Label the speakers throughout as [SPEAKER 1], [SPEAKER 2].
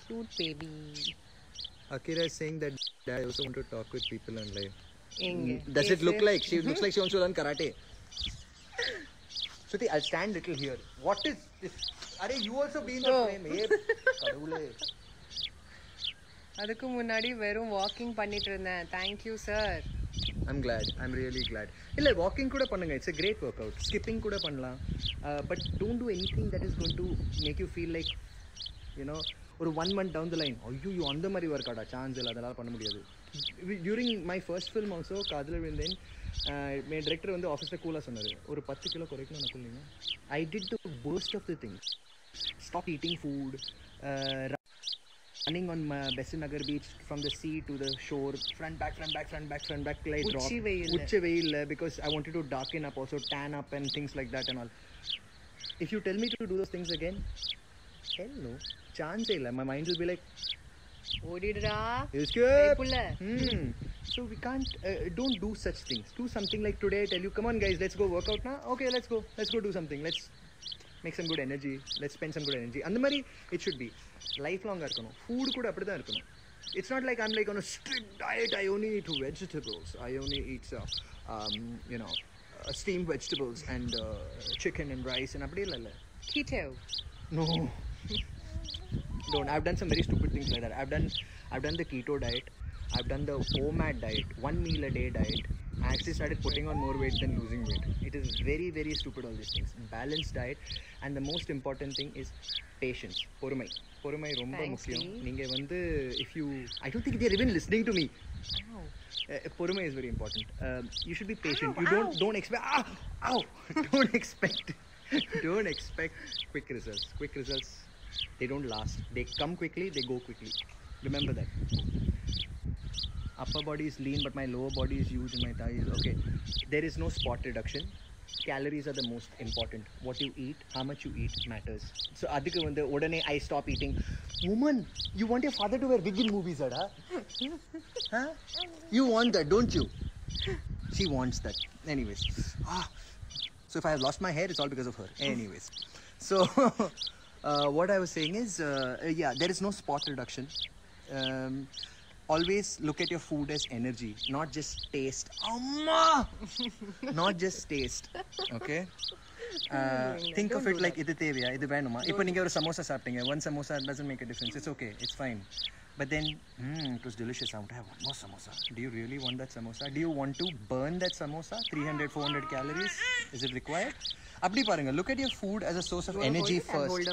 [SPEAKER 1] Cute baby.
[SPEAKER 2] Akira is saying that I also want to talk with people on live.
[SPEAKER 1] Inge.
[SPEAKER 2] Does it look like she looks like she wants to learn karate? Shruti, I'll stand little here. What is this? Are you also be in the frame? Hey, kadavule.
[SPEAKER 1] அதுக்கு முன்னாடி வெறும் walking பண்ணிட்டு இருந்தேன். Thank you sir.
[SPEAKER 2] I'm glad. I'm really glad. இல்ல walking கூட பண்ணுங்க. It's a great workout. Skipping கூட பண்ணலாம். But don't do anything that is going to make you feel like, you know, ஒரு 1 month down the line, ஐயோ அந்த மாதிரி work அவுட்டா சான்ஸ் இல்லை, அதெல்லாம் பண்ண முடியாது. During my first film also காதலர் விழுந்தேன், என் டிரெக்டர் வந்து ஆஃபீஸில் கூலாக சொன்னார், ஒரு 10 கிலோ குறைக்கணும் எனக்கு இல்லைங்க. I did the worst of the things. Stop eating food, running on Besant Nagar beach from the sea to the shore, front back till I drop. Uchi veil, because I wanted to darken up, also tan up and things like that and all. If you tell me to do those things again, hell no, chance illa. My mind will be like,
[SPEAKER 1] ஓடிடுடா
[SPEAKER 2] escape.
[SPEAKER 1] புள்ள.
[SPEAKER 2] So we can't, don't do such things. Do something like today I tell you, come on guys, let's go work out now. Okay, let's go do something. Let's make some good energy. Let's spend some good energy. அந்த மாதிரி it should be lifelong இருக்கணும். Food கூட அப்படி தான் இருக்கணும். It's not like I'm like on a strict diet. I only eat vegetables. I only eat you know, steamed vegetables and chicken and rice and அப்படி இல்ல.
[SPEAKER 1] Keto.
[SPEAKER 2] No. Don't. I've done some very stupid things like that. I've done the keto diet. I've done the OMAD diet, 1 meal a day diet. I actually started putting on more weight than losing weight. It is very, very stupid, all these things. Balanced diet, and the most important thing is patience. Porumai romba mukkiyam. Neenga vandu, if you, I don't think they're even listening to me. Porumai is very important. You should be patient. Don't expect. Don't expect quick results. Quick results, they don't last. They come quickly, they go quickly. Remember that. Upper body is lean, but my lower body is huge and my thighs. Okay, there is no spot reduction. Calories are the most important. What you eat, how much you eat matters. So adikku vande odane I stop eating. Woman, you want your father to wear wig in movies, ada? Huh? You want that, don't you? She wants that. Anyways, so if I have lost my hair, it's all because of her. Anyways, so what I was saying is, yeah, there is no spot reduction. Always look at your food as energy, not just taste. Amma! Not just taste. Okay? Think of it like idu theviya, idu venuma. Ipo neenga oru samosa saaptinga. One samosa doesn't make a difference. It's okay. It's fine. But then, it was delicious. I want to have one more samosa. Do you really want that samosa? Do you want to burn that samosa? 300, 400 calories? Is it required? Abdi paranga. Look at your food as a source of energy first. Look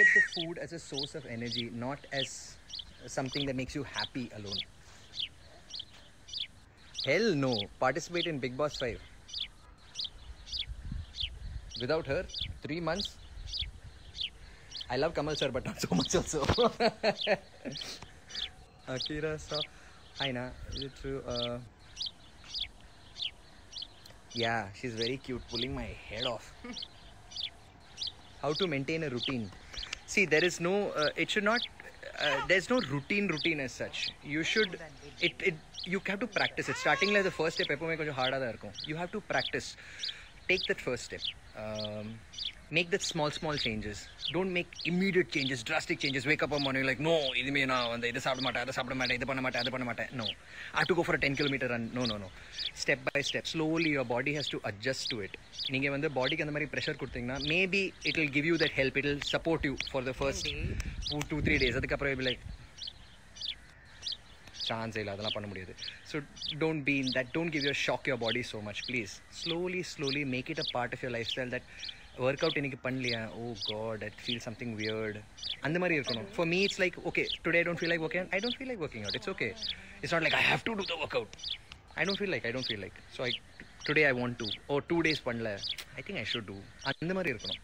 [SPEAKER 2] at the food as a source of energy, not as something that makes you happy alone. Hell no. Participate in Bigg Boss 5. Without her, 3 months. I love Kamal sir, but not so much also. Akira saw. Hi na. Is it true? Yeah, she's very cute, pulling my head off. How to maintain a routine? See, there is no. It should not. There's no routine as such. You should. You have to practice it. Starting like the first step, hard. You have to practice. Take that first step. Make that small changes. Don't make immediate changes, drastic changes. Wake up one morning like, no, no. I have to go for a 10-kilometer run. No. Step by step. Slowly your body has to adjust to it. Neenga vande body ku andha mari pressure kuduthina, maybe it will give you that help. It will support you for the first 2-3 days. Adukku apra you'll be like, chance illa, adala panna mudiyadhu. So don't be in that. Don't give your shock your body so much, please. Slowly make it a part of your lifestyle that workout இன்னைக்கு பண்ணலையா, oh god, I feel something weird. அந்த மாதிரி இருக்கணும். For me it's like, okay, today I don't feel like working out. I don't feel like working out. It's okay. It's not like I have to do the workout. I don't feel like. So today I want to. Oh, 2 days பண்ணல. I think I should do. அந்த மாதிரி இருக்கணும்.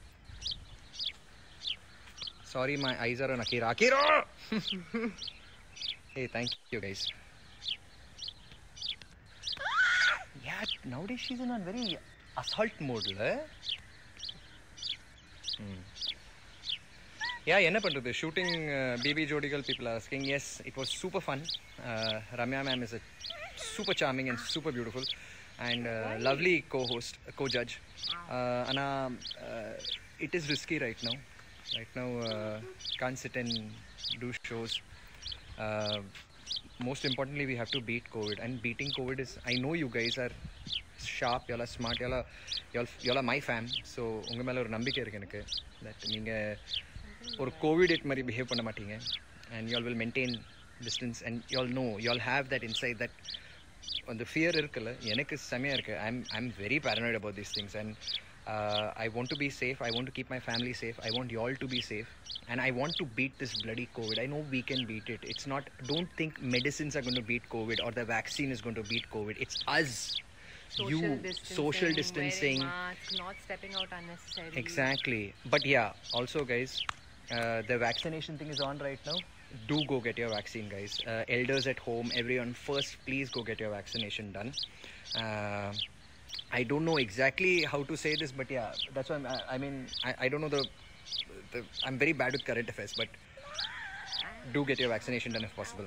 [SPEAKER 2] Sorry, my eyes are on Akira. Hey, thank you guys. Yeah, nowadays she's in a very assault mode, la. Yeah, enna pandrathu, shooting BB Jodigal, people are asking. Yes, it was super fun. Ramya ma'am is a super charming and super beautiful and lovely co-host, co-judge. Anna, it is risky right now. Right now, can't sit and do shows. Uh, Most importantly, we have to beat COVID. And beating COVID is, I know you guys are sharp, y'all are smart, y'all are my fam. So, உங்க மேல ஒரு நம்பிக்கை இருக்கு எனக்கு that நீங்க ஒரு Covid it மாதிரி behave பண்ண மாட்டீங்க. And y'all will maintain distance and y'all know, y'all have that insight that அந்த ஃபியர் இருக்குல்ல எனக்கு செமையாக இருக்குது. I'm very paranoid about these things and I want to be safe. I want to keep my family safe. I want y'all to be safe. And I want to beat this bloody COVID. I know we can beat it. It's not, don't think medicines are going to beat COVID or the vaccine is going to beat COVID. It's us. Social distancing.
[SPEAKER 1] Wearing masks, not stepping out unnecessarily.
[SPEAKER 2] Exactly. But yeah, also guys, the vaccination thing is on right now. Do go get your vaccine, guys. Elders at home, everyone, first please go get your vaccination done. I don't know exactly how to say this, but yeah, that's why I don't know I'm very bad with current affairs, but do get your vaccination done if possible.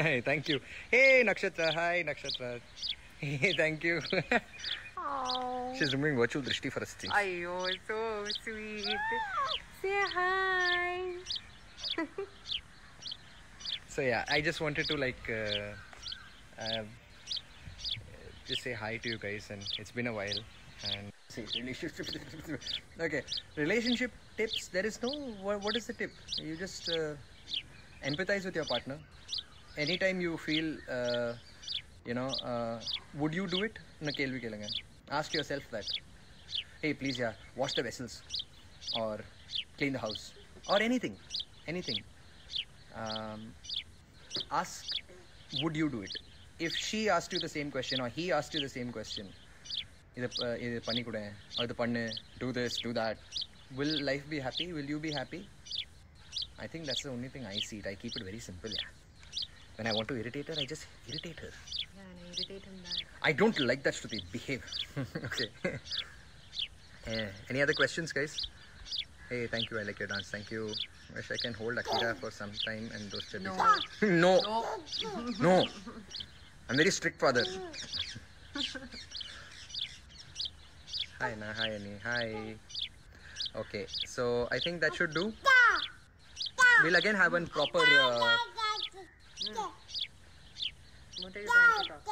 [SPEAKER 2] Hey, thank you. Hey, Nakshatra. Hi, Nakshatra. Hey, thank you.
[SPEAKER 1] Oh.
[SPEAKER 2] She's removing virtual drishti for us.
[SPEAKER 1] Ayyo, so sweet. Say hi.
[SPEAKER 2] So yeah, I just wanted to just say hi to you guys, and it's been a while. And see, okay, relationship tips. There is no. What is the tip? You just empathize with your partner. Anytime you feel, would you do it? Ask yourself that. Hey, please, yeah, wash the vessels, or clean the house, or anything. Ask, would you do it? If she asked you the same question or he asked you the same question, idu panni kuda or idu pannu, do this, do that, will life be happy? Will you be happy? I think that's the only thing I see it. I keep it very simple. Yeah. When I want to irritate her, I just irritate her.
[SPEAKER 1] Yeah, and I irritate him back.
[SPEAKER 2] I don't like that Shruti. Behave. Okay. Any other questions, guys? Hey, thank you. I like your dance. Thank you. Wish I can hold Akira for some time and those chappies. No. No. I'm very strict father. Hi, Na. Hi, Annie. Hi. Okay. So I think that should do. We'll again have one proper.
[SPEAKER 1] What are you trying to talk?